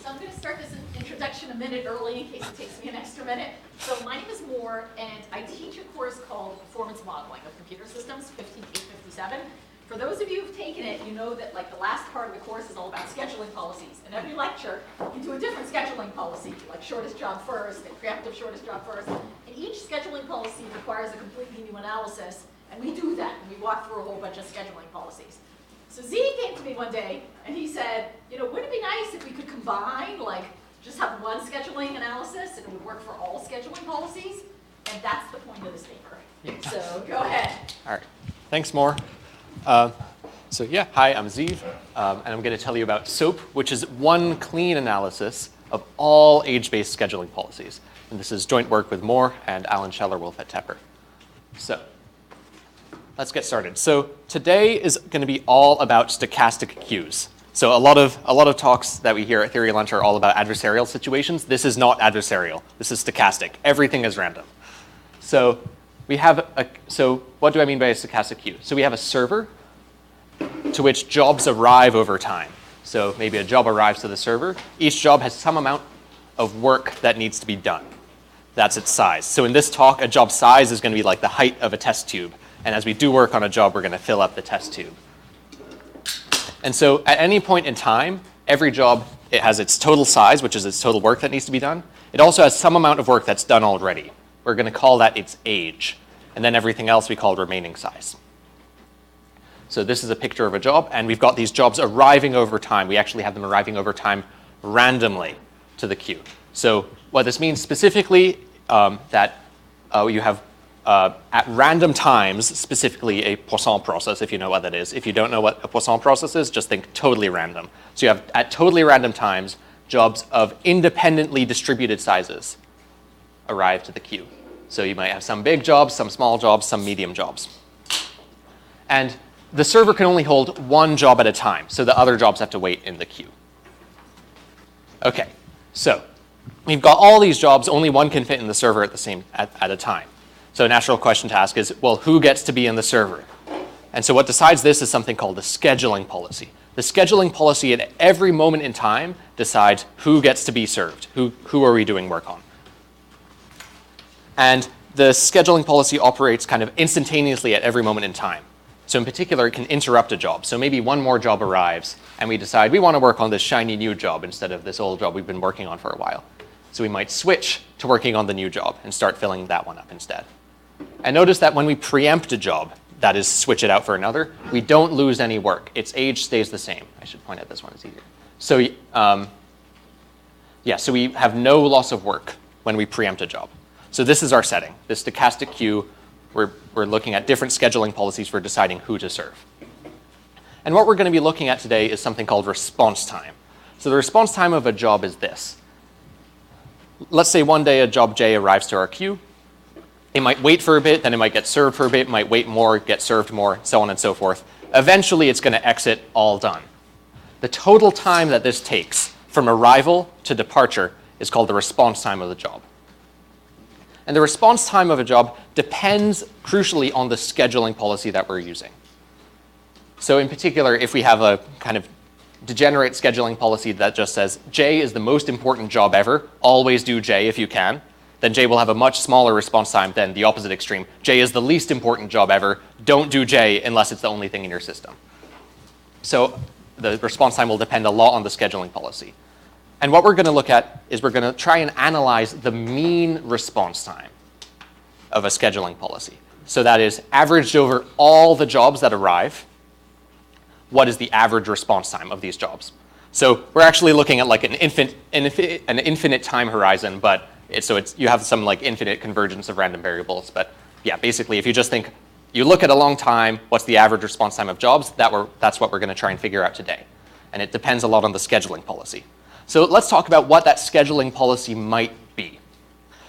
So I'm going to start this introduction a minute early in case it takes me an extra minute. So my name is Moore, and I teach a course called Performance Modeling of Computer Systems, 15857. For those of you who've taken it, you know that like the last part of the course is all about scheduling policies. And every lecture, you do a different scheduling policy, like shortest job first, and preemptive shortest job first. And each scheduling policy requires a completely new analysis, and we do that, and we walk through a whole bunch of scheduling policies. So Z came to me one day, and he said, you know, wouldn't it be nice if we could combine, like, just have one scheduling analysis, and it would work for all scheduling policies? And that's the point of this paper. Yeah. So go ahead. All right. Thanks, Moore. So yeah, hi, I'm Zeev, and I'm going to tell you about SOAP, which is one clean analysis of all age-based scheduling policies. And this is joint work with Moore and Alan Scheller-Wolf at Tepper. So let's get started. So today is going to be all about stochastic queues. So a lot of talks that we hear at Theory Lunch are all about adversarial situations. This is not adversarial. This is stochastic. Everything is random. So so what do I mean by a stochastic queue? So we have a server to which jobs arrive over time. So maybe a job arrives to the server. Each job has some amount of work that needs to be done. That's its size. So in this talk, a job size is going to be like the height of a test tube. And as we do work on a job, we're going to fill up the test tube. And so at any point in time, every job, it has its total size, which is its total work that needs to be done. It also has some amount of work that's done already. We're going to call that its age. And then everything else we call remaining size. So this is a picture of a job, and we've got these jobs arriving over time. We actually have them arriving over time randomly to the queue. So what this means specifically that you have at random times, specifically a Poisson process, if you know what that is. If you don't know what a Poisson process is, just think totally random. So you have at totally random times, jobs of independently distributed sizes arrive to the queue. So you might have some big jobs, some small jobs, some medium jobs. And the server can only hold one job at a time, so the other jobs have to wait in the queue. Okay, so we've got all these jobs, only one can fit in the server at a time. So a natural question to ask is, well, who gets to be in the server? And so what decides this is something called the scheduling policy. The scheduling policy at every moment in time decides who gets to be served, who are we doing work on. And the scheduling policy operates kind of instantaneously at every moment in time. So in particular, it can interrupt a job. So maybe one more job arrives, and we decide we want to work on this shiny new job instead of this old job we've been working on for a while. So we might switch to working on the new job and start filling that one up instead. And notice that when we preempt a job, that is switch it out for another, we don't lose any work. Its age stays the same. I should point out this one, it's easier. So so we have no loss of work when we preempt a job. So this is our setting, this stochastic queue. We're looking at different scheduling policies for deciding who to serve. And what we're going to be looking at today is something called response time. So the response time of a job is this. Let's say one day a job J arrives to our queue. It might wait for a bit, then it might get served for a bit, might wait more, get served more, so on and so forth. Eventually, it's going to exit all done. The total time that this takes from arrival to departure is called the response time of the job. And the response time of a job depends crucially on the scheduling policy that we're using. So in particular, if we have a kind of degenerate scheduling policy that just says J is the most important job ever, always do J if you can, then J will have a much smaller response time than the opposite extreme. J is the least important job ever, don't do J unless it's the only thing in your system. So the response time will depend a lot on the scheduling policy. And what we're going to look at is we're going to try and analyze the mean response time of a scheduling policy. So that is averaged over all the jobs that arrive. What is the average response time of these jobs? So we're actually looking at like an infinite time horizon, but you have some like infinite convergence of random variables. But yeah, basically, if you just think, you look at a long time, what's the average response time of jobs? That's what we're going to try and figure out today. And it depends a lot on the scheduling policy. So let's talk about what that scheduling policy might be.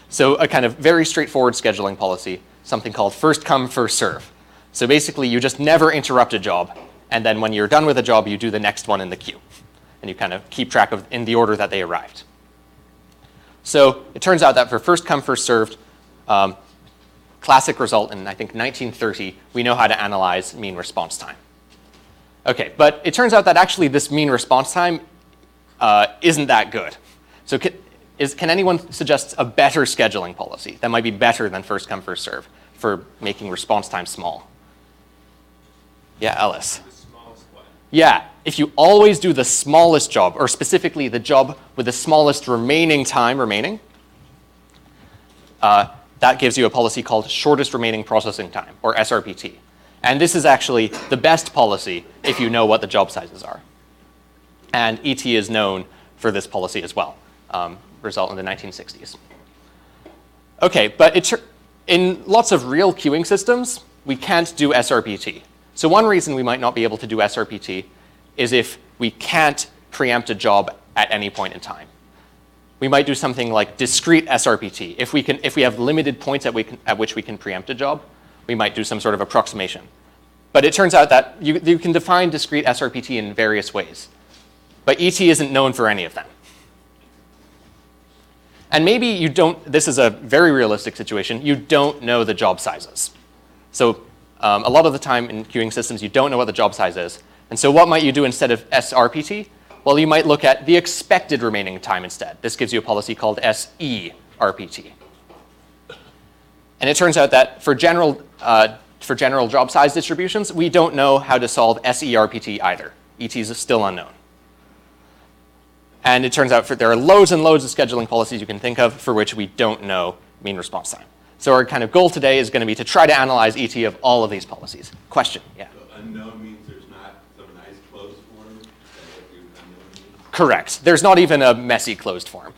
So a kind of very straightforward scheduling policy, something called first come, first serve. So basically, you just never interrupt a job. And then when you're done with a job, you do the next one in the queue. And you kind of keep track of in the order that they arrived. So it turns out that for first come, first served, classic result in, I think, 1930, we know how to analyze mean response time. Okay, but it turns out that actually this mean response time isn't that good. So can anyone suggest a better scheduling policy that might be better than first come, first serve for making response time small? Yeah, Ellis. The smallest one. Yeah, if you always do the smallest job, or specifically the job with the smallest remaining time remaining, that gives you a policy called shortest remaining processing time, or SRPT. And this is actually the best policy if you know what the job sizes are. And ET is known for this policy as well, result in the 1960s. Okay, but in lots of real queuing systems, we can't do SRPT. So one reason we might not be able to do SRPT is if we can't preempt a job at any point in time. We might do something like discrete SRPT. If we have limited points at which we can preempt a job, we might do some sort of approximation. But it turns out that you can define discrete SRPT in various ways. But ET isn't known for any of them. And maybe you don't, this is a very realistic situation, you don't know the job sizes. So a lot of the time in queuing systems, you don't know what the job size is. And so what might you do instead of SRPT? Well, you might look at the expected remaining time instead. This gives you a policy called SERPT. And it turns out that for general job size distributions, we don't know how to solve SERPT either. ET is still unknown. And it turns out there are loads and loads of scheduling policies you can think of for which we don't know mean response time. So our kind of goal today is going to be to try to analyze ET of all of these policies. Question, yeah? So unknown means there's not some nice closed form? Is that what you unknown means? Correct. There's not even a messy closed form.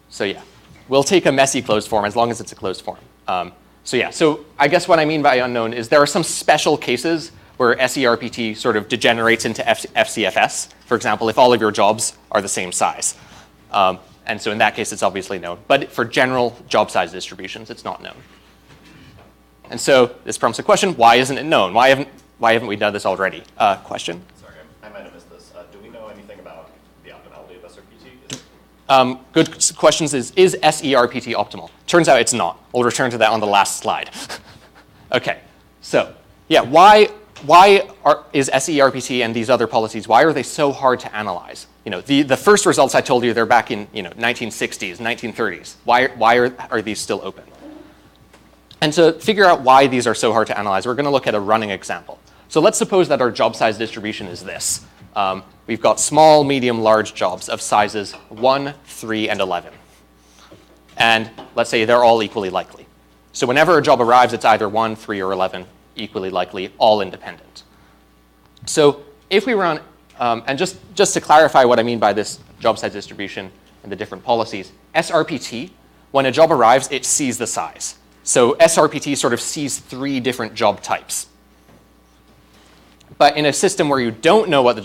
So yeah, we'll take a messy closed form as long as it's a closed form. So yeah, so I guess what I mean by unknown is there are some special cases where SERPT sort of degenerates into FCFS. For example, if all of your jobs are the same size. And so in that case, it's obviously known. But for general job size distributions, it's not known. And so this prompts a question, why isn't it known? Why haven't we done this already? Question? Sorry, I might have missed this. Do we know anything about the optimality of SRPT? Good questions is SERPT optimal? Turns out it's not. We'll return to that on the last slide. Okay, so yeah, why is SERPT and these other policies, why are they so hard to analyze? You know, the first results I told you, they're back in 1960s, 1930s. Why are these still open? And to figure out why these are so hard to analyze, we're going to look at a running example. So let's suppose that our job size distribution is this. We've got small, medium, large jobs of sizes 1, 3, and 11. And let's say they're all equally likely. So whenever a job arrives, it's either 1, 3, or 11, equally likely, all independent. So if we run, and just to clarify what I mean by this job size distribution and the different policies, SRPT, when a job arrives, it sees the size. So SRPT sort of sees 3 different job types. But in a system where you don't know what the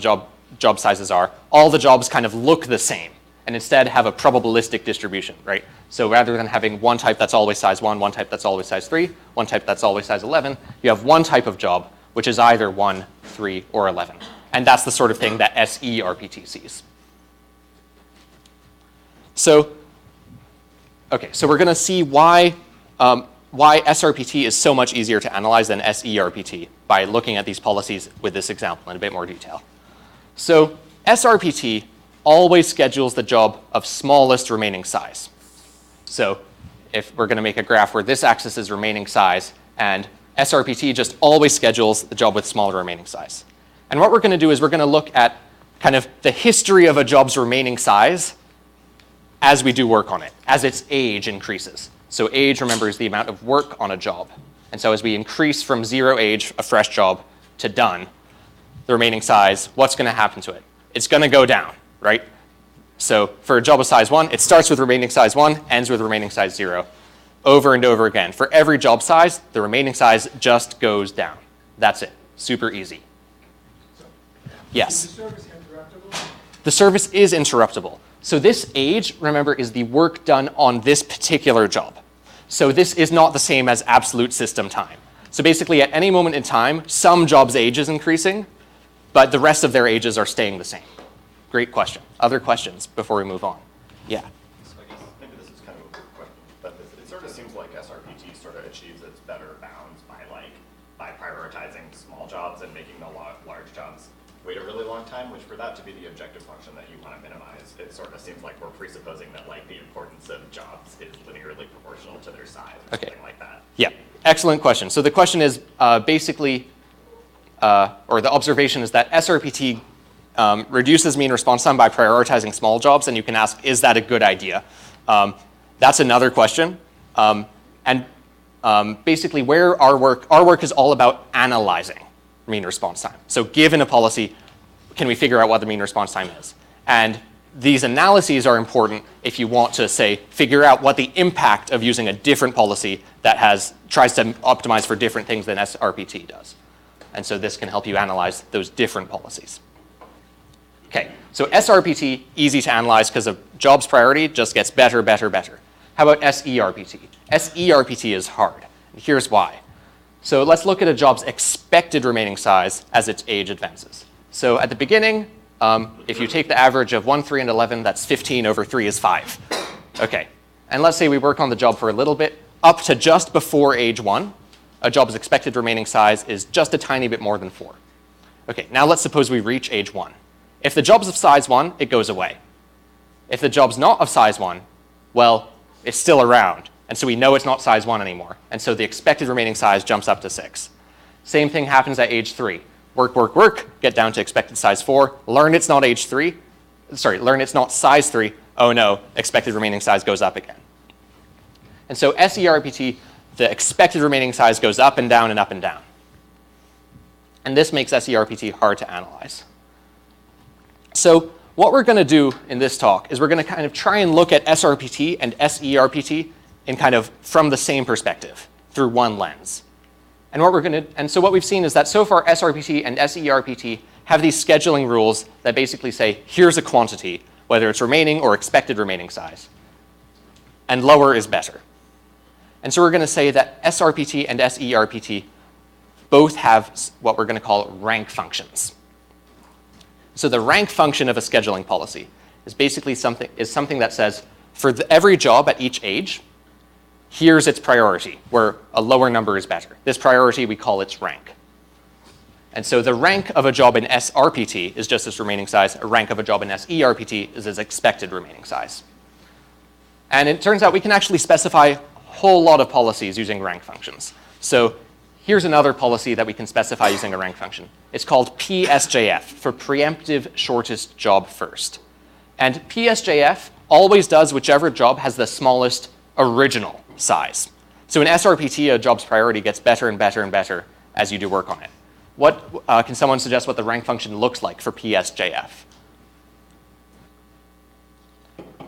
job sizes are, all the jobs kind of look the same and instead have a probabilistic distribution, right? So rather than having one type that's always size 1, one type that's always size 3, one type that's always size 11, you have one type of job which is either 1, 3, or 11. And that's the sort of thing that SERPT sees. So, okay, so we're going to see why SRPT is so much easier to analyze than SERPT by looking at these policies with this example in a bit more detail. So SRPT always schedules the job of smallest remaining size. So if we're going to make a graph where this axis is remaining size, and SRPT just always schedules the job with smaller remaining size. And what we're going to do is we're going to look at kind of the history of a job's remaining size as we do work on it, as its age increases. So age, remember, is the amount of work on a job. And so as we increase from 0 age, a fresh job, to done, the remaining size, what's going to happen to it? It's going to go down, right? So for a job of size 1, it starts with remaining size 1, ends with remaining size 0, over and over again. For every job size, the remaining size just goes down. That's it. Super easy. Yes? Is the service interruptible? The service is interruptible. So this age, remember, is the work done on this particular job. So this is not the same as absolute system time. So basically, at any moment in time, some job's age is increasing, but the rest of their ages are staying the same. Great question. Other questions before we move on? Yeah. So I guess maybe this is kind of a weird question, but it sort of seems like SRPT sort of achieves its better bounds by prioritizing small jobs and making the large jobs wait a really long time, which for that to be the objective function that you want to minimize, it sort of seems like we're presupposing that like the importance of jobs is linearly proportional to their size or something like that. Yeah, excellent question. So the question is basically, or the observation is that SRPT reduces mean response time by prioritizing small jobs, and you can ask, is that a good idea? That's another question. Basically where our work is all about analyzing mean response time. So given a policy, can we figure out what the mean response time is? And these analyses are important if you want to, say, figure out what the impact of using a different policy that tries to optimize for different things than SRPT does. And so this can help you analyze those different policies. Okay, so SRPT, easy to analyze because of jobs priority, just gets better, better, better. How about SERPT? SERPT is hard, and here's why. So let's look at a job's expected remaining size as its age advances. So at the beginning, if you take the average of 1, 3, and 11, that's 15 over 3 is 5. Okay, and let's say we work on the job for a little bit. Up to just before age 1, a job's expected remaining size is just a tiny bit more than 4. Okay, now let's suppose we reach age 1. If the job's of size 1, it goes away. If the job's not of size 1, well, it's still around. And so we know it's not size 1 anymore. And so the expected remaining size jumps up to 6. Same thing happens at age 3. Work, work, work, get down to expected size 4. Learn it's not learn it's not size 3. Oh no, expected remaining size goes up again. And so SERPT, the expected remaining size goes up and down and up and down. And this makes SERPT hard to analyze. So what we're going to do in this talk is we're going to kind of try and look at SRPT and SERPT in kind of from the same perspective through one lens. And so what we've seen is that so far SRPT and SERPT have these scheduling rules that basically say, here's a quantity, whether it's remaining or expected remaining size. And lower is better. And so we're going to say that SRPT and SERPT both have what we're going to call rank functions. So the rank function of a scheduling policy is basically something that says, for every job at each age, here's its priority, where a lower number is better. This priority, we call its rank. And so the rank of a job in SRPT is just its remaining size. A rank of a job in SERPT is its expected remaining size. And it turns out we can actually specify a whole lot of policies using rank functions. So here's another policy that we can specify using a rank function. It's called PSJF, for preemptive shortest job first. And PSJF always does whichever job has the smallest original size. So in SRPT, a job's priority gets better and better and better as you do work on it. What can someone suggest what the rank function looks like for PSJF?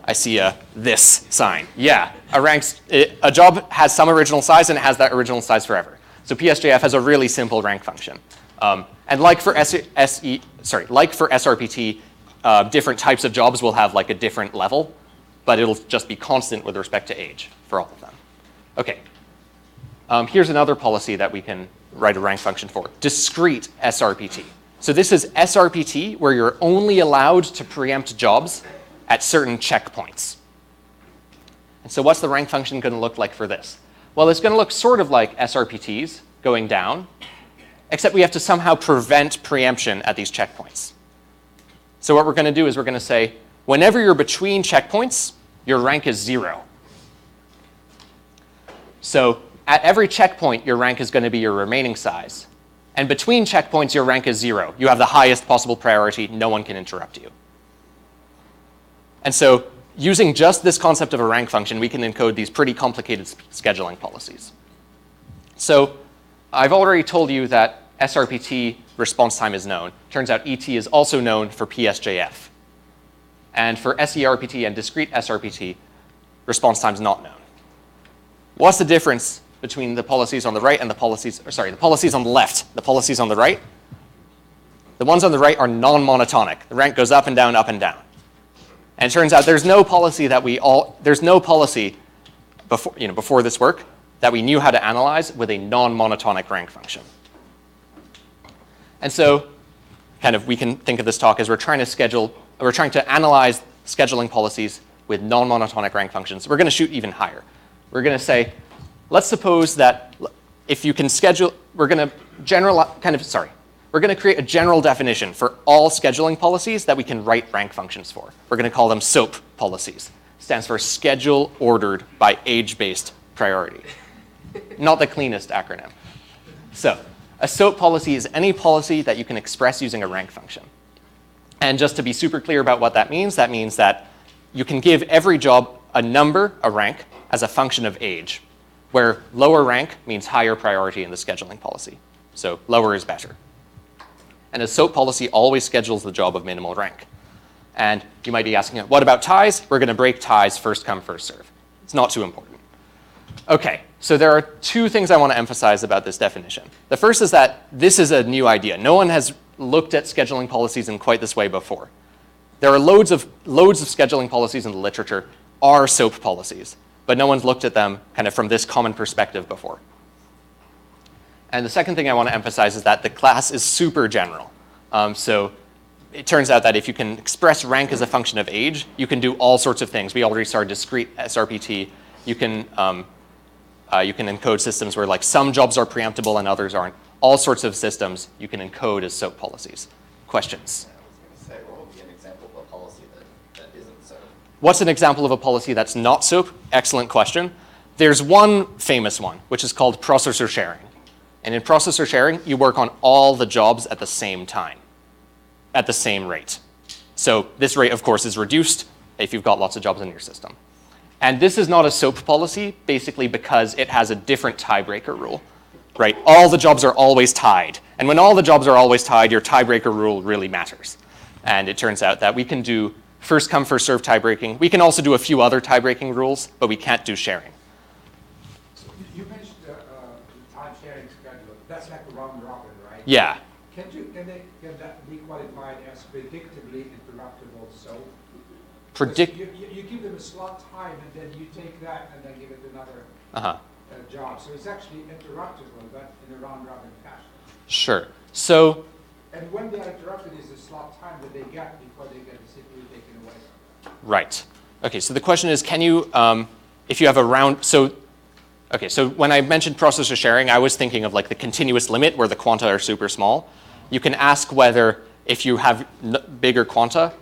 I see this sign. Yeah, a job has some original size and it has that original size forever. So PSJF has a really simple rank function. And like for SRPT, different types of jobs will have like a different level, but it'll just be constant with respect to age for all of them. Okay, here's another policy that we can write a rank function for, discrete SRPT. So this is SRPT where you're only allowed to preempt jobs at certain checkpoints. And so what's the rank function going to look like for this? Well, it's going to look sort of like SRPTs going down, except we have to somehow prevent preemption at these checkpoints. So what we're going to do is we're going to say, whenever you're between checkpoints, your rank is 0. So at every checkpoint, your rank is going to be your remaining size. And between checkpoints, your rank is 0. You have the highest possible priority. No one can interrupt you. And so using just this concept of a rank function, we can encode these pretty complicated scheduling policies. So I've already told you that SRPT response time is known. Turns out ET is also known for PSJF. And for SERPT and discrete SRPT, response time is not known. What's the difference between the policies on the right and the policies on the left? The policies on the right? The ones on the right are non-monotonic. The rank goes up and down, up and down. And it turns out there's no policy before this work that we knew how to analyze with a non-monotonic rank function. And so kind of we can think of this talk as we're trying to analyze scheduling policies with non-monotonic rank functions. We're going to shoot even higher. We're going to say, let's suppose that if you can schedule, we're going to we're going to create a general definition for all scheduling policies that we can write rank functions for. We're going to call them SOAP policies. Stands for Schedule Ordered by Age-Based Priority. Not the cleanest acronym. So a SOAP policy is any policy that you can express using a rank function. And just to be super clear about what that means that you can give every job a number, a rank, as a function of age, where lower rank means higher priority in the scheduling policy. So lower is better. And a SOAP policy always schedules the job of minimal rank. And you might be asking, what about ties? We're going to break ties first come, first serve. It's not too important. OK, so there are two things I want to emphasize about this definition. The first is that this is a new idea. No one has looked at scheduling policies in quite this way before. There are loads of scheduling policies in the literature are SOAP policies, but no one's looked at them kind of from this common perspective before. And the second thing I want to emphasize is that the class is super general. So it turns out that if you can express rank as a function of age, you can do all sorts of things. We already saw discrete SRPT. You can encode systems where like some jobs are preemptible and others aren't. All sorts of systems you can encode as SOAP policies. Questions? I was going to say, what would be an example of a policy that isn't SOAP? What's an example of a policy that's not SOAP? Excellent question. There's one famous one, which is called processor sharing. And in processor sharing, you work on all the jobs at the same time, at the same rate. So this rate, of course, is reduced if you've got lots of jobs in your system. And this is not a SOAP policy, basically because it has a different tiebreaker rule, right? All the jobs are always tied. And when all the jobs are always tied, your tiebreaker rule really matters. And it turns out that we can do first come, first serve tiebreaking. We can also do a few other tiebreaking rules, but we can't do sharing. You mentioned time sharing schedule. That's like a round robin, right? Yeah. Can that be qualified as predictably interruptible? So you give them a slot time, and then you take that and then give it another job. So it's actually interruptible, but in a round robin fashion. Sure. So. And when they are interrupted is the slot time that they get before they get the CPU taken away. Right. Okay. So the question is, can you, if you have a round, so when I mentioned processor sharing, I was thinking of like the continuous limit where the quanta are super small. You can ask whether if you have bigger quanta,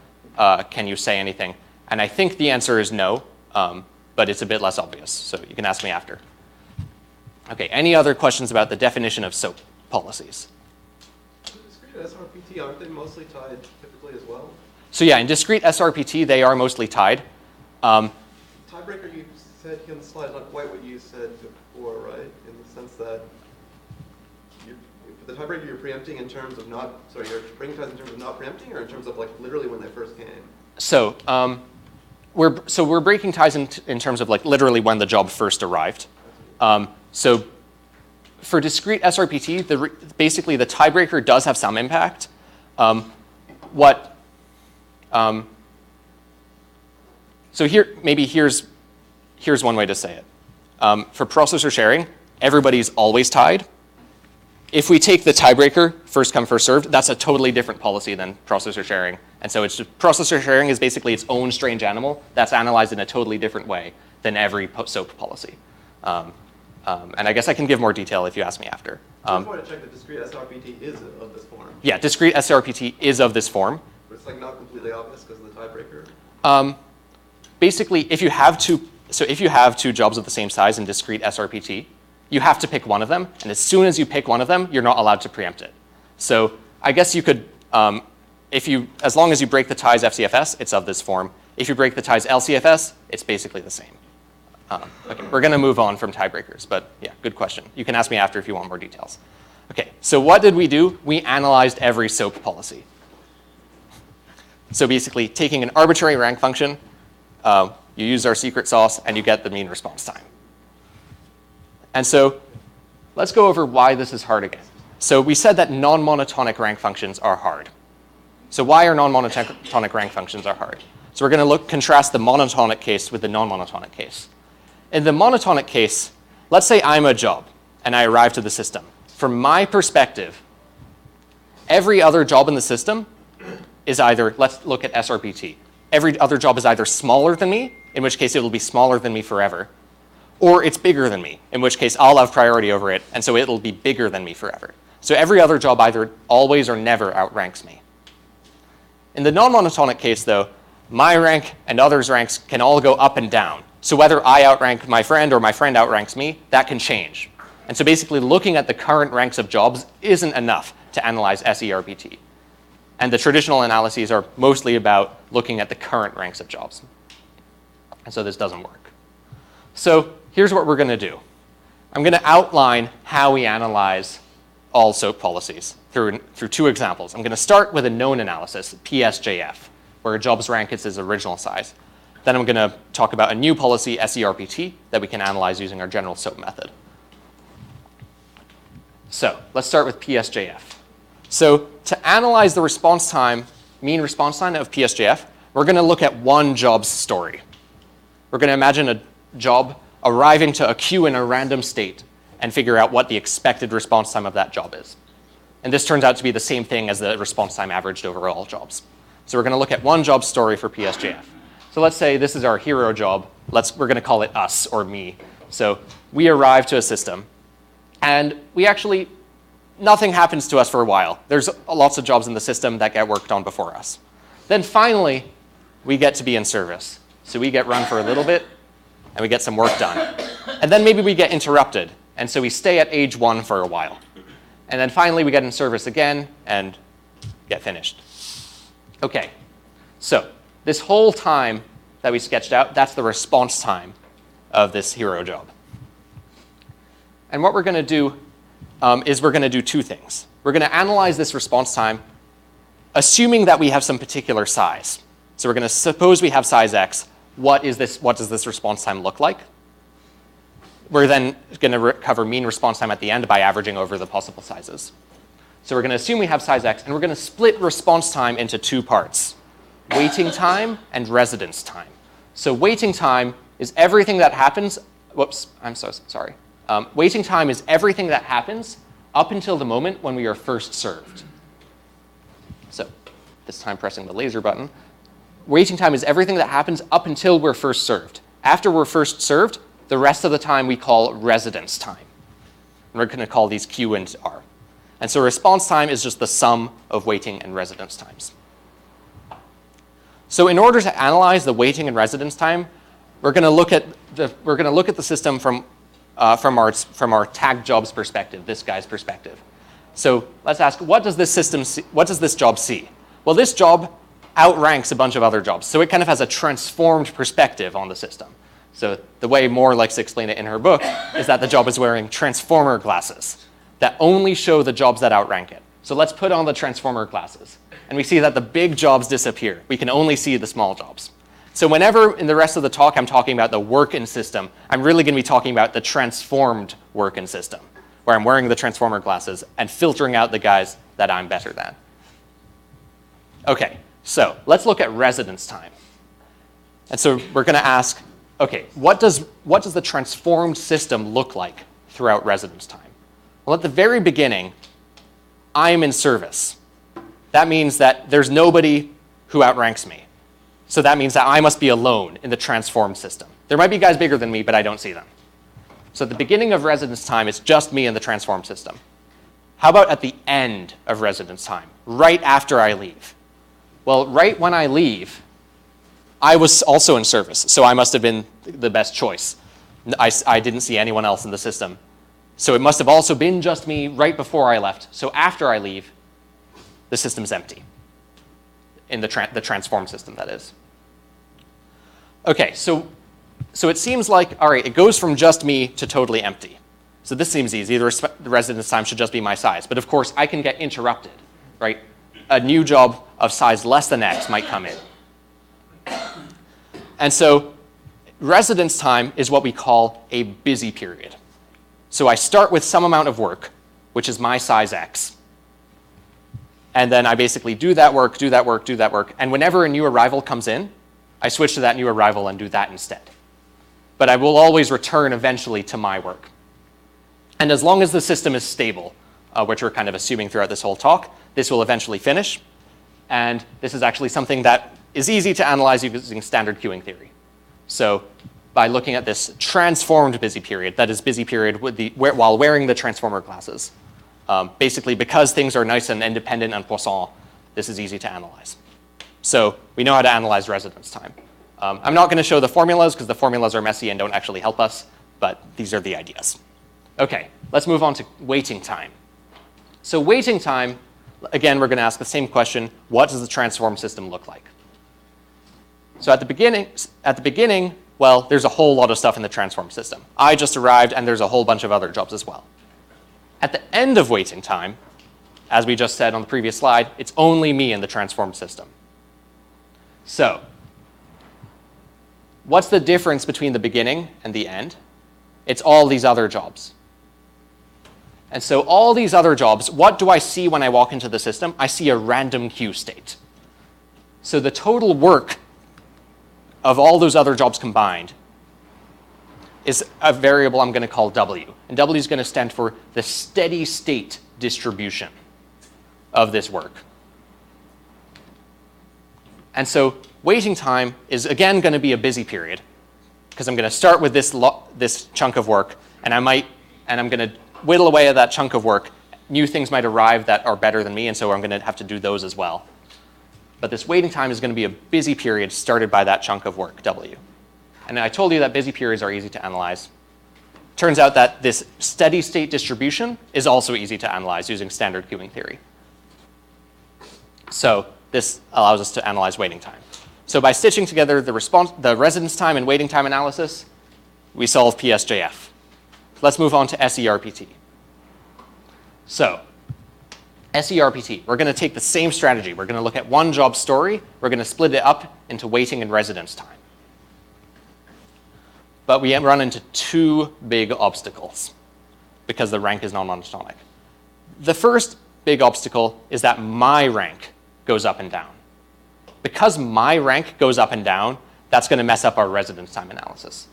can you say anything? And I think the answer is no, but it's a bit less obvious. So you can ask me after. Okay, any other questions about the definition of SOAP policies? Discrete SRPT, aren't they mostly tied typically as well? So yeah, in discrete SRPT, they are mostly tied. Tiebreaker, you said here on the slide, not quite what you said before, right? In the sense that the tiebreaker you're preempting in terms of you're breaking ties in terms of not preempting, or in terms of like literally when they first came? So we're breaking ties in terms of like literally when the job first arrived. So for discrete SRPT, basically the tiebreaker does have some impact. So here's one way to say it. For processor sharing, everybody's always tied. If we take the tiebreaker, first come, first served, that's a totally different policy than processor sharing. And so processor sharing is basically its own strange animal that's analyzed in a totally different way than every SOAP policy. And I guess I can give more detail if you ask me after. I just want to check that discrete SRPT is of this form. Yeah, discrete SRPT is of this form. But it's like not completely obvious because of the tiebreaker. Basically, if you have two jobs of the same size in discrete SRPT, you have to pick one of them, and as soon as you pick one of them, you're not allowed to preempt it. So I guess you could, as long as you break the ties FCFS, it's of this form. If you break the ties LCFS, it's basically the same. Okay, we're going to move on from tiebreakers, but yeah, good question. You can ask me after if you want more details. Okay, so what did we do? We analyzed every SOAP policy. So basically, taking an arbitrary rank function, you use our secret sauce, and you get the mean response time. And so let's go over why this is hard again. So we said that non-monotonic rank functions are hard. So why are non-monotonic rank functions are hard? So we're going to contrast the monotonic case with the non-monotonic case. In the monotonic case, let's say I'm a job, and I arrive to the system. From my perspective, every other job in the system is either, let's look at SRPT. Every other job is either smaller than me, in which case it will be smaller than me forever, or it's bigger than me, in which case I'll have priority over it, and so it'll be bigger than me forever. So every other job either always or never outranks me. In the non-monotonic case, though, my rank and others' ranks can all go up and down. So whether I outrank my friend or my friend outranks me, that can change. And so basically looking at the current ranks of jobs isn't enough to analyze SERPT. And the traditional analyses are mostly about looking at the current ranks of jobs. And so this doesn't work. So here's what we're going to do. I'm going to outline how we analyze all SOAP policies through two examples. I'm going to start with a known analysis, PSJF, where a job's rank is its original size. Then I'm going to talk about a new policy, SERPT, that we can analyze using our general SOAP method. So let's start with PSJF. So to analyze the response time, mean response time of PSJF, we're going to look at one job's story. We're going to imagine a job arriving to a queue in a random state and figure out what the expected response time of that job is. And this turns out to be the same thing as the response time averaged over all jobs. So we're going to look at one job story for PSJF. So let's say this is our hero job. We're going to call it us or me. So we arrive to a system, and nothing happens to us for a while. There's lots of jobs in the system that get worked on before us. Then finally, we get to be in service. So we get run for a little bit, and we get some work done. And then maybe we get interrupted, and so we stay at age 1 for a while. And then finally, we get in service again and get finished. OK, so this whole time that we sketched out, that's the response time of this hero job. And what we're going to do is we're going to do two things. We're going to analyze this response time, assuming that we have some particular size. So we're going to suppose we have size x. What does this response time look like? We're then going to recover mean response time at the end by averaging over the possible sizes. So we're going to assume we have size x, and we're going to split response time into two parts, waiting time and residence time. So waiting time is everything that happens. Whoops, I'm so sorry. Waiting time is everything that happens up until the moment when we are first served. So this time pressing the laser button. Waiting time is everything that happens up until we're first served. After we're first served, the rest of the time we call residence time. And we're going to call these Q and R. And so response time is just the sum of waiting and residence times. So in order to analyze the waiting and residence time, we're going to look at the system from our tagged jobs perspective, this guy's perspective. So let's ask, what does this job see? Well, this job outranks a bunch of other jobs. So it kind of has a transformed perspective on the system. So the way Moore likes to explain it in her book is that the job is wearing transformer glasses that only show the jobs that outrank it. So let's put on the transformer glasses. And we see that the big jobs disappear. We can only see the small jobs. So whenever in the rest of the talk I'm talking about the work-in system, I'm really going to be talking about the transformed work-in system, where I'm wearing the transformer glasses and filtering out the guys that I'm better than. OK, so let's look at residence time. And so we're going to ask, OK, what does the transformed system look like throughout residence time? Well, at the very beginning, I'm in service. That means that there's nobody who outranks me. So that means that I must be alone in the transformed system. There might be guys bigger than me, but I don't see them. So at the beginning of residence time, it's just me in the transformed system. How about at the end of residence time, right after I leave? Well, right when I leave, I was also in service, so I must have been the best choice. I didn't see anyone else in the system. So it must have also been just me right before I left. So after I leave, the system's empty. In the transformed system, that is. OK, so it seems like, all right, it goes from just me to totally empty. So this seems easy. The residence time should just be my size. But of course, I can get interrupted, right? A new job of size less than x might come in. And so residence time is what we call a busy period. So I start with some amount of work, which is my size x. And then I basically do that work, do that work, do that work. And whenever a new arrival comes in, I switch to that new arrival and do that instead. But I will always return eventually to my work. And as long as the system is stable, which we're kind of assuming throughout this whole talk, this will eventually finish. And this is actually something that is easy to analyze using standard queuing theory. So by looking at this transformed busy period, that is busy period while wearing the transformer glasses, Basically, because things are nice and independent and Poisson, this is easy to analyze. So we know how to analyze residence time. I'm not going to show the formulas because the formulas are messy and don't actually help us, but these are the ideas. OK, let's move on to waiting time. So waiting time, again, we're going to ask the same question. What does the transform system look like? So at the beginning, well, there's a whole lot of stuff in the transform system. I just arrived, and there's a whole bunch of other jobs as well. At the end of waiting time, as we just said on the previous slide, it's only me in the transform system. So what's the difference between the beginning and the end? It's all these other jobs. And so all these other jobs, what do I see when I walk into the system? I see a random queue state. So the total work of all those other jobs combined is a variable I'm going to call W. And W is going to stand for the steady state distribution of this work. And so waiting time is, again, going to be a busy period, because I'm going to start with this chunk of work, and I'm going to whittle away at that chunk of work. New things might arrive that are better than me, and so I'm going to have to do those as well. But this waiting time is going to be a busy period started by that chunk of work, W. And I told you that busy periods are easy to analyze. Turns out that this steady state distribution is also easy to analyze using standard queuing theory. So this allows us to analyze waiting time. So by stitching together the residence time and waiting time analysis, we solve PSJF. Let's move on to SERPT. So SERPT, we're going to take the same strategy. We're going to look at one job story. We're going to split it up into waiting and residence time. But we run into two big obstacles because the rank is non-monotonic. The first big obstacle is that my rank goes up and down. Because my rank goes up and down, that's going to mess up our residence time analysis.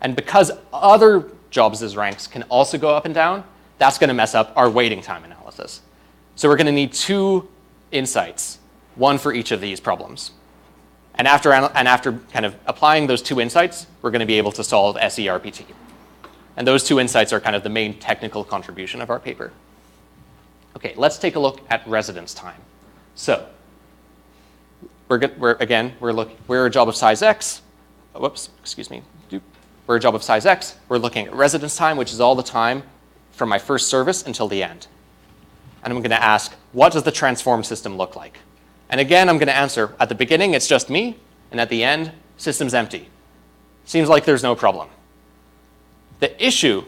And because other jobs' ranks can also go up and down, that's going to mess up our waiting time analysis. So we're going to need two insights, one for each of these problems. And after kind of applying those two insights, we're going to be able to solve SERPT. And those two insights are kind of the main technical contribution of our paper. OK, let's take a look at residence time. So we're a job of size X. Whoops, excuse me. We're a job of size X. We're looking at residence time, which is all the time from my first service until the end. And I'm going to ask, what does the transform system look like? And again, I'm going to answer, at the beginning, it's just me. And at the end, system's empty. Seems like there's no problem. The issue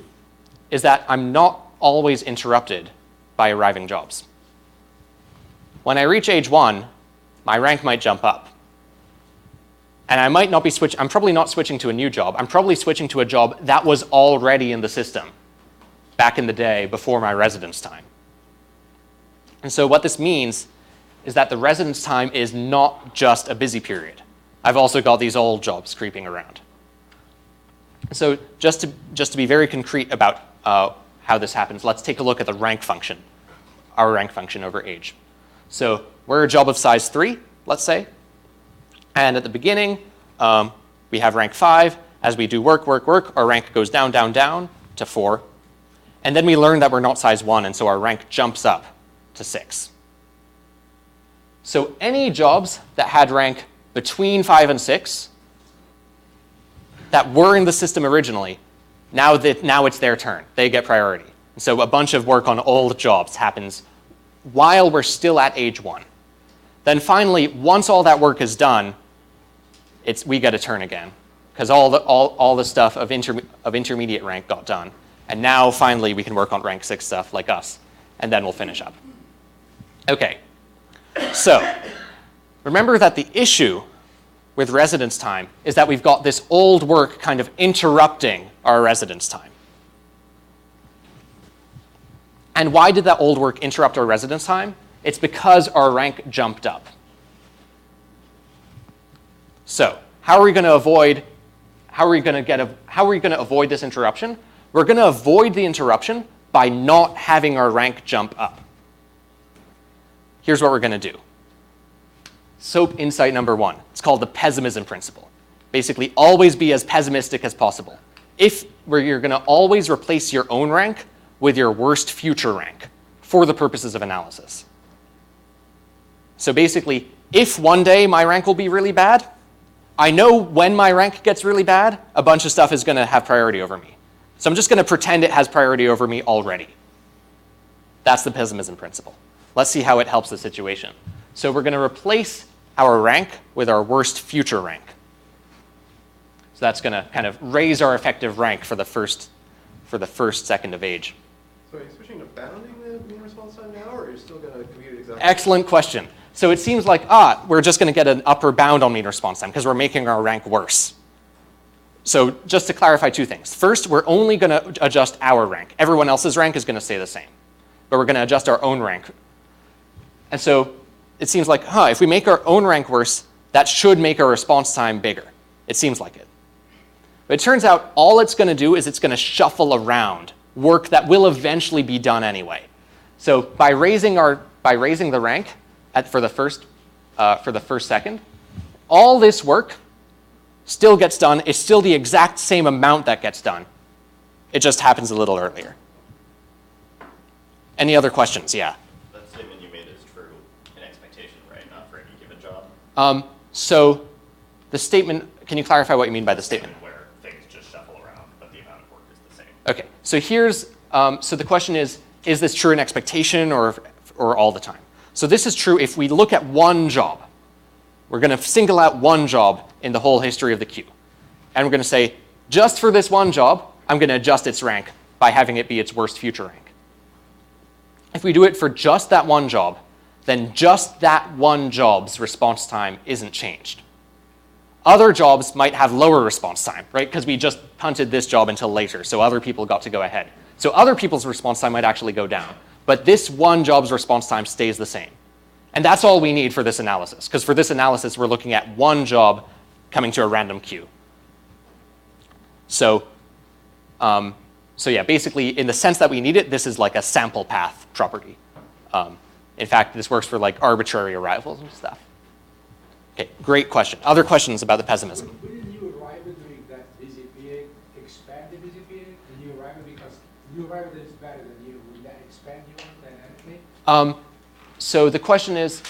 is that I'm not always interrupted by arriving jobs. When I reach age 1, my rank might jump up. And I might not be I'm probably not switching to a new job. I'm probably switching to a job that was already in the system back in the day before my residence time. And so what this means is that the residence time is not just a busy period. I've also got these old jobs creeping around. So just to be very concrete about how this happens, let's take a look at the rank function, our rank function over age. So we're a job of size 3, let's say. And at the beginning, we have rank 5. As we do work, our rank goes down, down, down to 4. And then we learn that we're not size 1, and so our rank jumps up to 6. So any jobs that had rank between 5 and 6 that were in the system originally, now it's their turn. They get priority. And so a bunch of work on old jobs happens while we're still at age 1. Then finally, once all that work is done, we get a turn again, because all the stuff of intermediate rank got done. And now finally we can work on rank 6 stuff like us, and then we'll finish up. OK, so remember that the issue with residence time is that we've got this old work kind of interrupting our residence time. And why did that old work interrupt our residence time? It's because our rank jumped up. So how are we going to avoid this interruption? We're going to avoid the interruption by not having our rank jump up. Here's what we're going to do. SOAP insight number 1. It's called the Pessimism Principle. Basically, always be as pessimistic as possible. You're going to always replace your own rank with your worst future rank. for the purposes of analysis. So basically, if one day my rank will be really bad, I know when my rank gets really bad, a bunch of stuff is going to have priority over me. So I'm just going to pretend it has priority over me already. That's the pessimism principle. Let's see how it helps the situation. So we're going to replace our rank with our worst future rank. So that's going to kind of raise our effective rank for the first second of age. So are you switching to bounding the mean response time now, or are you still going to compute it exactly? Excellent question. So it seems like, we're just going to get an upper bound on mean response time because we're making our rank worse. So just to clarify two things. First, we're only going to adjust our rank. Everyone else's rank is going to stay the same. But we're going to adjust our own rank. And so it seems like, if we make our own rank worse, that should make our response time bigger. It seems like it. But it turns out all it's going to do is it's going to shuffle around work that will eventually be done anyway. So by raising the rank for the first second, all this work still gets done. It's still the exact same amount that gets done. It just happens a little earlier. Any other questions? Yeah. That statement you made is true in expectation, right? Not for any given job. So the statement, can you clarify what you mean by the statement? Where things just shuffle around, but the amount of work is the same. Okay, so here's, so the question is this true in expectation or all the time? So this is true if we look at one job. We're going to single out one job in the whole history of the queue. And we're going to say, just for this one job, I'm going to adjust its rank by having it be its worst future rank. If we do it for just that one job, then just that one job's response time isn't changed. Other jobs might have lower response time, right? Because we just punted this job until later, so other people got to go ahead. So other people's response time might actually go down. But this one job's response time stays the same. And that's all we need for this analysis, because for this analysis, we're looking at one job coming to a random queue. So yeah, basically, in the sense that we need it, this is like a sample path property. In fact, this works for like arbitrary arrivals and stuff. Okay, great question. Other questions about the pessimism? Wouldn't you arrive at doing that busy period, expand the busy period, and you arrive at because you arrive at it's better than you, would that expand you dynamically? So the question is,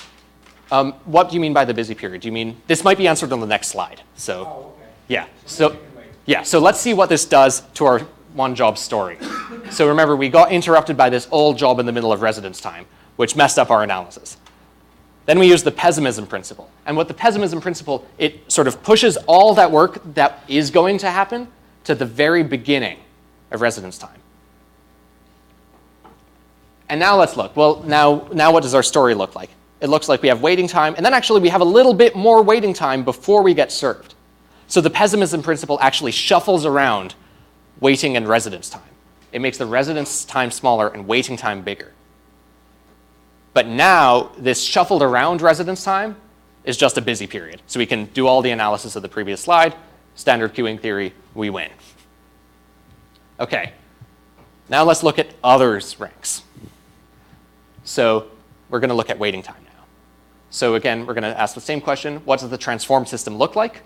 what do you mean by the busy period? Do you mean, this might be answered on the next slide. So, Okay. yeah. So let's see what this does to our one job story. So remember, we got interrupted by this old job in the middle of residence time, which messed up our analysis. Then we use the pessimism principle. And what the pessimism principle, it sort of pushes all that work that is going to happen to the very beginning of residence time. And now let's look. Well, now what does our story look like? It looks like we have waiting time, and then actually we have a little bit more waiting time before we get served. So the pessimism principle actually shuffles around waiting and residence time. It makes the residence time smaller and waiting time bigger. But now this shuffled around residence time is just a busy period. So we can do all the analysis of the previous slide, standard queuing theory, we win. Okay, now let's look at others ranks. So we're going to look at waiting time now. So again, we're going to ask the same question. What does the transform system look like?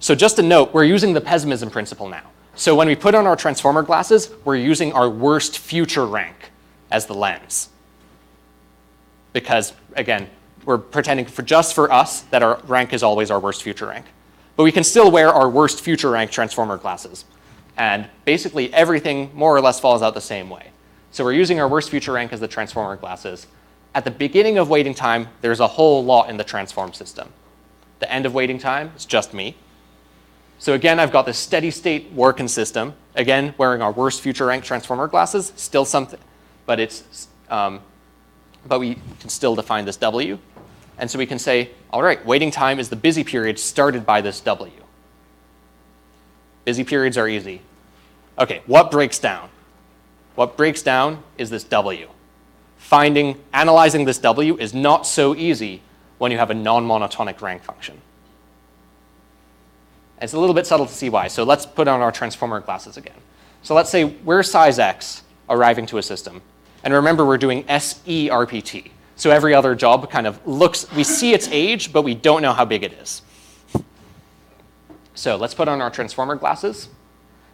So just a note, we're using the pessimism principle now. So when we put on our transformer glasses, we're using our worst future rank as the lens. Because, again, we're pretending just for us that our rank is always our worst future rank. But we can still wear our worst future rank transformer glasses. And basically everything more or less falls out the same way. So we're using our worst future rank as the transformer glasses. At the beginning of waiting time, there's a whole lot in the transform system. The end of waiting time is just me. So again, I've got this steady state working system. Again, wearing our worst future rank transformer glasses, still something, but but we can still define this W. And so we can say, all right, waiting time is the busy period started by this W. Busy periods are easy. Okay, what breaks down? What breaks down is this W. Analyzing this W is not so easy when you have a non-monotonic rank function. It's a little bit subtle to see why. So let's put on our transformer glasses again. So let's say we're size X arriving to a system. And remember, we're doing SERPT. So every other job kind of looks, we see its age, but we don't know how big it is. So let's put on our transformer glasses.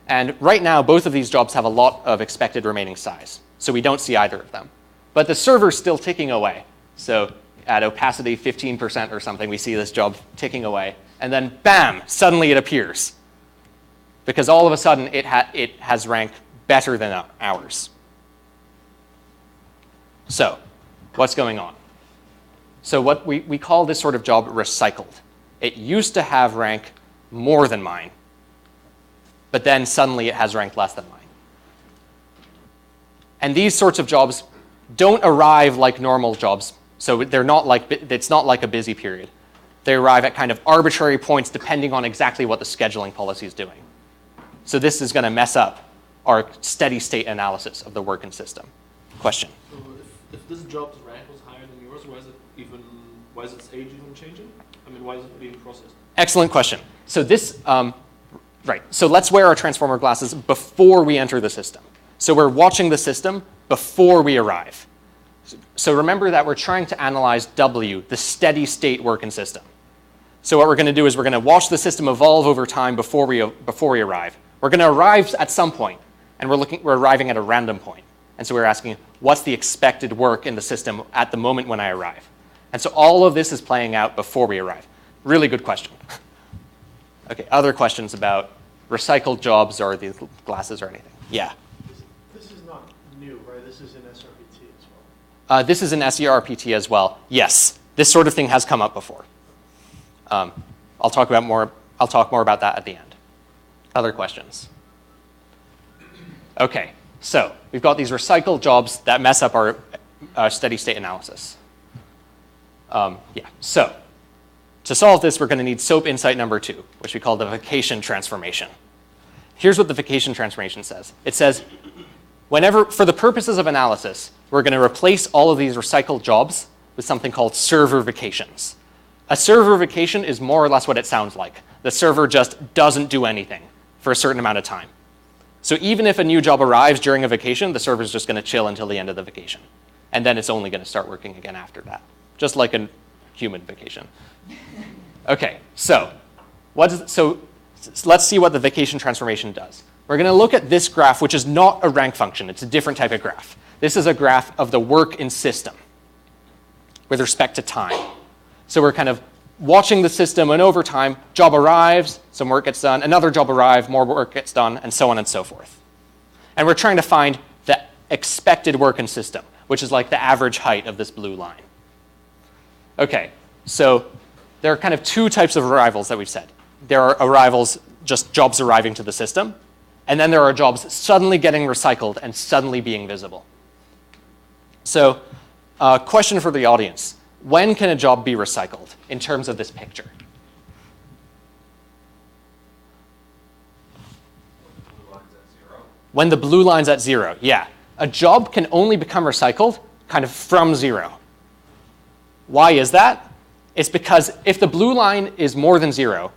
And right now, both of these jobs have a lot of expected remaining size. So we don't see either of them. but the server's still ticking away. So at opacity 15% or something, we see this job ticking away. And then, bam, suddenly it appears. Because all of a sudden, it has rank better than ours. So what's going on? So what we call this sort of job recycled. It used to have rank more than mine, but then suddenly it has rank less than mine. And these sorts of jobs don't arrive like normal jobs. So they're not like, it's not like a busy period. They arrive at kind of arbitrary points depending on exactly what the scheduling policy is doing. So this is going to mess up our steady state analysis of the working system. Question? So if this job's rank was higher than yours, why is its age even changing? I mean, why is it being processed? Excellent question. So this, right. So let's wear our transformer glasses before we enter the system. So we're watching the system before we arrive. So remember that we're trying to analyze W, the steady state working system. So what we're going to do is we're going to watch the system evolve over time before we arrive. We're going to arrive at some point, and we're arriving at a random point. And so we're asking, what's the expected work in the system at the moment when I arrive? And so all of this is playing out before we arrive. Really good question. Okay, other questions about recycled jobs or the glasses or anything? Yeah. This is not new, right? This is in SRPT as well. This is in SERPT as well. Yes, this sort of thing has come up before. I'll talk more about that at the end. Other questions? Okay, so we've got these recycled jobs that mess up our steady state analysis. So to solve this, we're going to need SOAP insight number 2, which we call the vacation transformation. Here's what the vacation transformation says. It says, whenever, for the purposes of analysis, we're going to replace all of these recycled jobs with something called server vacations. A server vacation is more or less what it sounds like. The server just doesn't do anything for a certain amount of time. So even if a new job arrives during a vacation, the server's just going to chill until the end of the vacation. And then it's only going to start working again after that, just like a human vacation. Okay, so let's see what the vacation transformation does. We're going to look at this graph, which is not a rank function. It's a different type of graph. This is a graph of the work in system with respect to time. So we're kind of watching the system, and over time, job arrives, some work gets done, another job arrives, more work gets done, and so on and so forth. And we're trying to find the expected work in system, which is like the average height of this blue line. Okay, so there are kind of 2 types of arrivals that we've said. There are arrivals, just jobs arriving to the system, and then there are jobs suddenly getting recycled and suddenly being visible. So, question for the audience. When can a job be recycled in terms of this picture? When the blue line's at 0, yeah. A job can only become recycled kind of from 0. Why is that? It's because if the blue line is more than 0,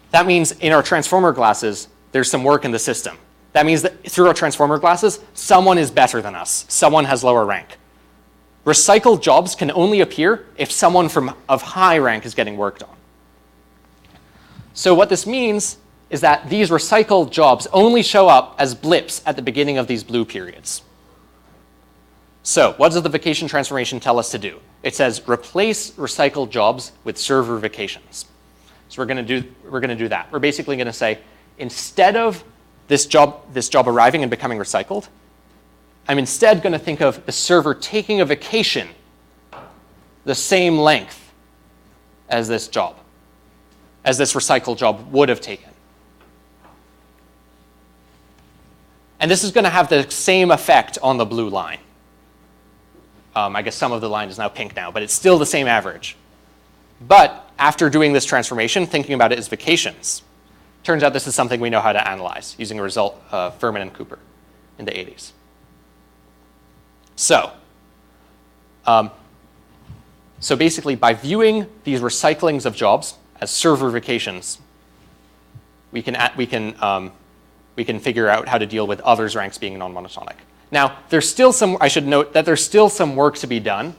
that means in our transformer glasses, there's some work in the system. That means that through our transformer glasses, someone is better than us. Someone has lower rank. Recycled jobs can only appear if someone of high rank is getting worked on. So what this means is that these recycled jobs only show up as blips at the beginning of these blue periods. So what does the vacation transformation tell us to do? It says replace recycled jobs with server vacations. So we're going to do that. We're basically going to say, instead of this job arriving and becoming recycled, I'm instead going to think of the server taking a vacation the same length as this job, as this recycled job would have taken. And this is going to have the same effect on the blue line. I guess some of the line is now pink now, but it's still the same average. But after doing this transformation, thinking about it as vacations, turns out this is something we know how to analyze using a result of Furman and Cooper in the 80s. So basically, by viewing these recyclings of jobs as server vacations, we can figure out how to deal with others' ranks being non-monotonic. Now, I should note that there's still some work to be done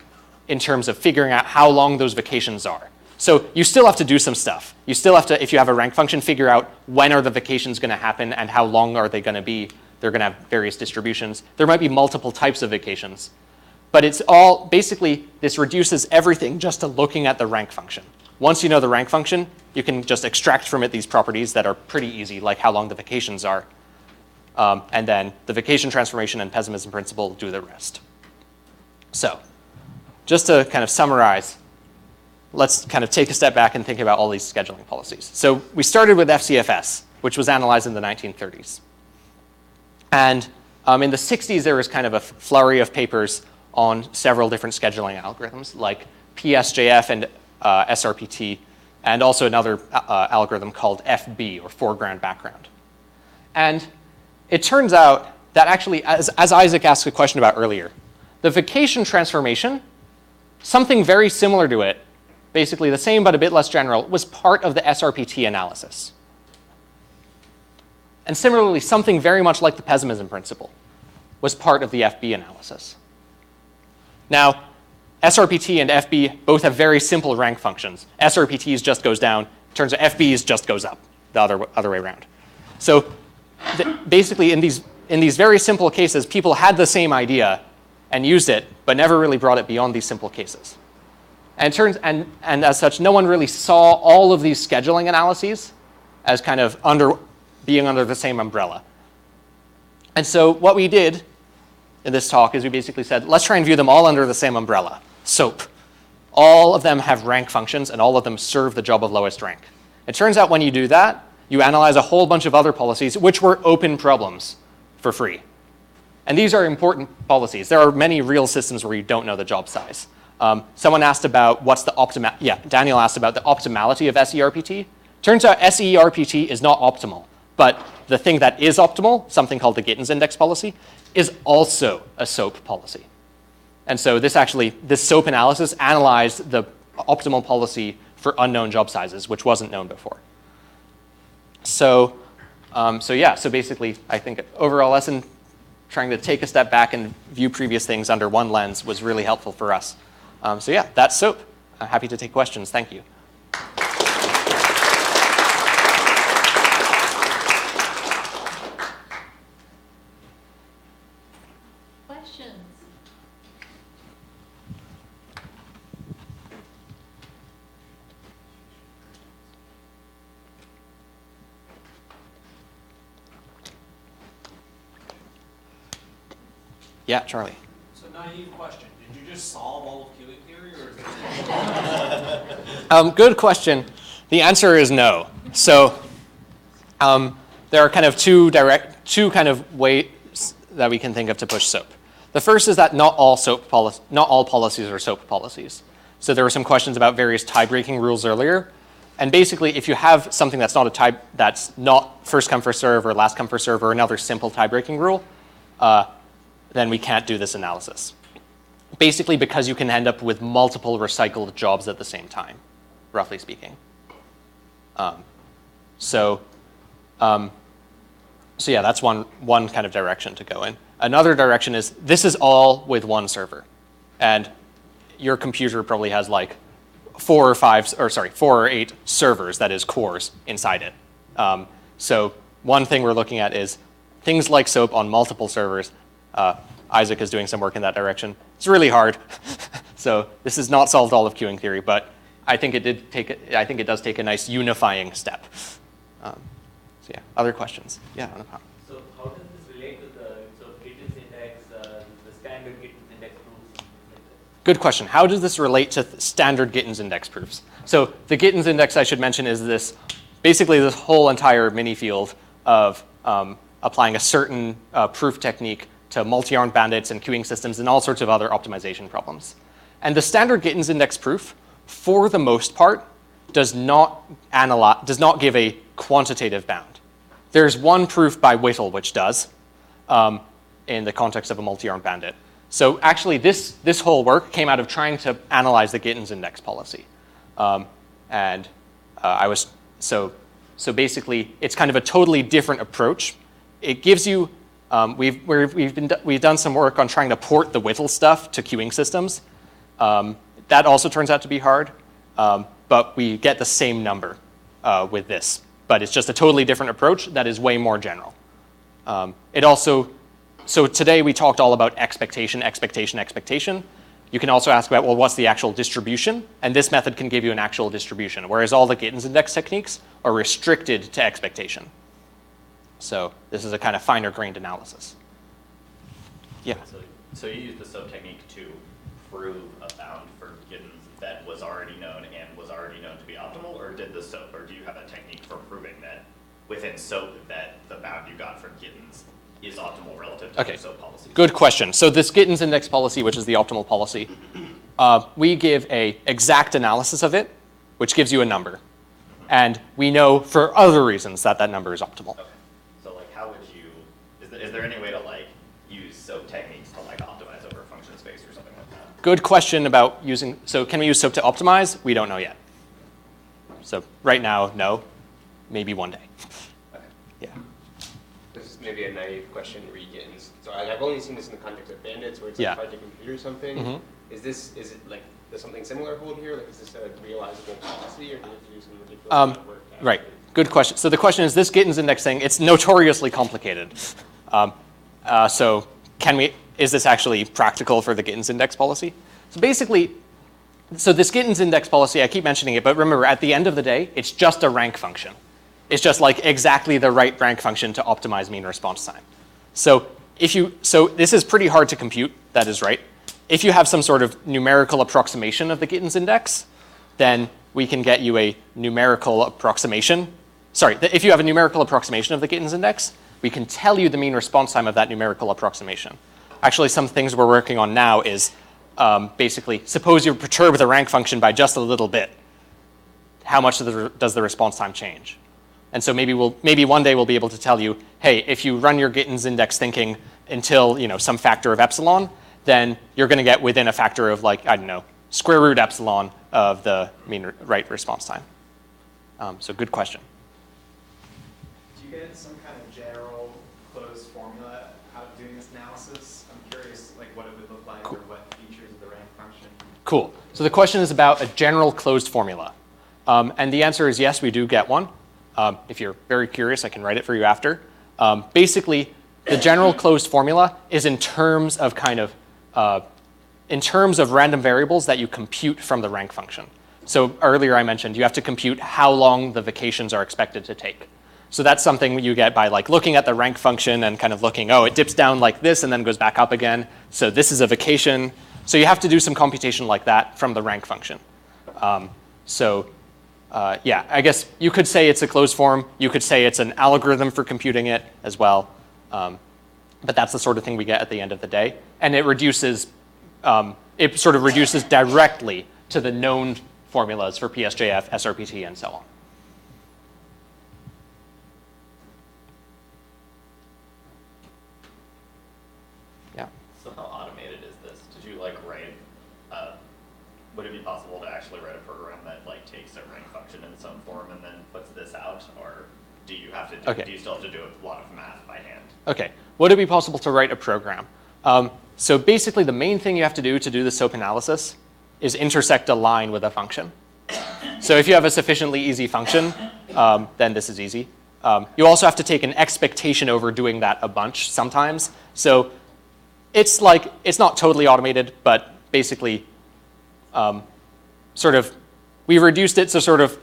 in terms of figuring out how long those vacations are. So you still have to do some stuff. You still have to, if you have a rank function, figure out when are the vacations going to happen and how long are they going to be. They're going to have various distributions. There might be multiple types of vacations. But it's all, basically, this reduces everything just to looking at the rank function. Once you know the rank function, you can just extract from it these properties that are pretty easy, like how long the vacations are. And then the vacation transformation and pessimism principle do the rest. So just to kind of summarize, let's kind of take a step back and think about all these scheduling policies. So we started with FCFS, which was analyzed in the 1930s. And in the 60s, there was kind of a flurry of papers on several different scheduling algorithms, like PSJF and SRPT, and also another algorithm called FB, or foreground background. And it turns out that actually, as Isaac asked a question about earlier, the vacation transformation, something very similar to it, basically the same but a bit less general, was part of the SRPT analysis. And similarly, something very much like the pessimism principle was part of the FB analysis. Now, SRPT and FB both have very simple rank functions. SRPT's just goes down. Turns out FB's just goes up, the other way around. So basically, in these very simple cases, people had the same idea and used it, but never really brought it beyond these simple cases. And as such, no one really saw all of these scheduling analyses as kind of being under the same umbrella. And so what we did in this talk is we basically said, let's try and view them all under the same umbrella, SOAP. All of them have rank functions, and all of them serve the job of lowest rank. It turns out when you do that, you analyze a whole bunch of other policies, which were open problems for free. And these are important policies. There are many real systems where you don't know the job size. Someone asked about what's the Daniel asked about the optimality of SERPT. Turns out SERPT is not optimal, but the thing that is optimal, something called the Gittins index policy, is also a SOAP policy. And so this SOAP analysis analyzed the optimal policy for unknown job sizes, which wasn't known before. So basically, I think overall lesson, trying to take a step back and view previous things under one lens was really helpful for us. So yeah, that's SOAP. I'm happy to take questions. Thank you. Questions? Yeah, Charlie. So naive question. Did you just solve all of queuing theory, or is it? Good question. The answer is no. So there are kind of two kind of ways that we can think of to push SOAP. The first is that not all policies are SOAP policies. So there were some questions about various tie-breaking rules earlier. And basically, if you have something that's not first come first serve or last come first serve or another simple tie-breaking rule, then we can't do this analysis. Basically because you can end up with multiple recycled jobs at the same time, roughly speaking. So yeah, that's one kind of direction to go in. Another direction is this is all with one server. And your computer probably has like 4 or 8 servers, that is cores, inside it. So one thing we're looking at is things like SOAP on multiple servers. Isaac is doing some work in that direction. It's really hard. So this has not solved all of queuing theory, but I think it does take a nice unifying step. So yeah, other questions? Yeah, Anupam. So how does this relate to the Gittins index, the standard Gittins index proofs? Good question. How does this relate to standard Gittins index proofs? So the Gittins index, I should mention, is basically this whole entire mini field of applying a certain proof technique to multi-armed bandits and queuing systems and all sorts of other optimization problems. And the standard Gittins index proof, for the most part, does not give a quantitative bound. There's one proof by Whittle which does, in the context of a multi-armed bandit. So actually, this whole work came out of trying to analyze the Gittins index policy. So basically, it's kind of a totally different approach. It gives you, we've done some work on trying to port the Whittle stuff to queuing systems. That also turns out to be hard, but we get the same number with this. But it's just a totally different approach that is way more general. It also so today we talked all about expectation, expectation, expectation. You can also ask about, well, what's the actual distribution? And this method can give you an actual distribution, whereas all the Gittins index techniques are restricted to expectation. So this is a kind of finer grained analysis. Yeah. So you use the SOAP technique to prove a bound for Gittins that was already known and was already known to be optimal, or did the SOAP, or do you have a technique for proving that within SOAP that the bound you got for Gittins is optimal relative to other SOAP policies? Good question. So this Gittins index policy, which is the optimal policy, we give a exact analysis of it, which gives you a number. And we know for other reasons that that number is optimal. Okay. So like how would you, is there any way to like use SOAP techniques to like optimize over a function space or something like that? Good question about using, so can we use SOAP to optimize? We don't know yet. So right now, no. Maybe one day. Okay. Yeah. This is maybe a naive question, re-Gittins. So I've only seen this in the context of bandits, where it's like trying to compute or something. Mm-hmm. Is it like, does something similar hold here? Like, is this a realizable policy, or do you have to do some ridiculous amount of work? Right. Good question. So the question is, this Gittins index thing, it's notoriously complicated. So is this actually practical for the Gittins index policy? So basically, so this Gittins index policy, I keep mentioning it, but remember, at the end of the day, it's just a rank function. It's just like exactly the right rank function to optimize mean response time. So this is pretty hard to compute, that is right. If you have some sort of numerical approximation of the Gittins index, then we can get you a numerical approximation. Sorry, if you have a numerical approximation of the Gittins index, we can tell you the mean response time of that numerical approximation. Actually, some things we're working on now is basically, suppose you perturb the rank function by just a little bit. How much does the response time change? And so maybe one day we'll be able to tell you, hey, if you run your Gittins index thinking until some factor of epsilon, then you're going to get within a factor of like, I don't know, square root epsilon of the mean right response time. So good question. Do you get some kind of general closed formula out of doing this analysis? I'm curious like what it would look like, or what features of the rank function. Cool. So the question is about a general closed formula. And the answer is yes, we do get one. If you're very curious, I can write it for you after. Basically, the general closed formula is in terms of random variables that you compute from the rank function. So earlier I mentioned you have to compute how long the vacations are expected to take. So that's something you get by like looking at the rank function and kind of looking, oh, it dips down like this and then goes back up again. So this is a vacation. So you have to do some computation like that from the rank function. Yeah, I guess you could say it's a closed form. You could say it's an algorithm for computing it as well. But that's the sort of thing we get at the end of the day. And it reduces, it sort of reduces directly to the known formulas for PSJF, SRPT, and so on. Yeah. So how automated is this? Did you like write, would it be possible to actually write a program that like takes a rank function in some form and then puts this out? Or do you have to do, do you still have to do a lot of math by hand? Okay. Would it be possible to write a program? So basically the main thing you have to do the SOAP analysis is intersect a line with a function. So if you have a sufficiently easy function, then this is easy. You also have to take an expectation over doing that a bunch sometimes. So it's like, it's not totally automated, but basically we reduced it so sort of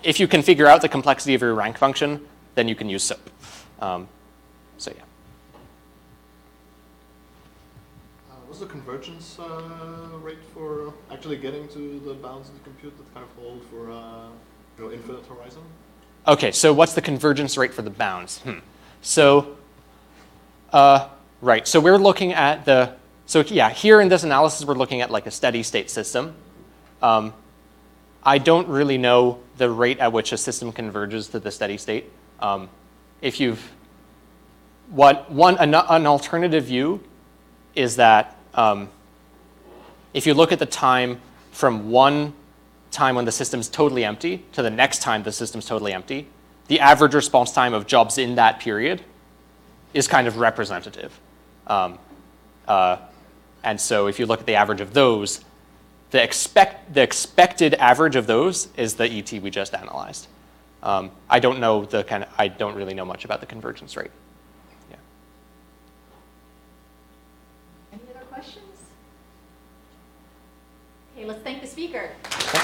if you can figure out the complexity of your rank function, then you can use SOAP. So yeah. What's the convergence rate for actually getting to the bounds of the compute that kind of hold for infinite horizon? Okay, so what's the convergence rate for the bounds? So, right, so we're looking at here in this analysis, we're looking at like a steady state system. I don't really know the rate at which a system converges to the steady state. An alternative view is that if you look at the time from one time when the system's totally empty to the next time the system's totally empty, the average response time of jobs in that period is kind of representative. And so if you look at the average of those, the expected average of those is the ET we just analyzed. I don't really know much about the convergence rate. Yeah. Okay, let's thank the speaker. Okay.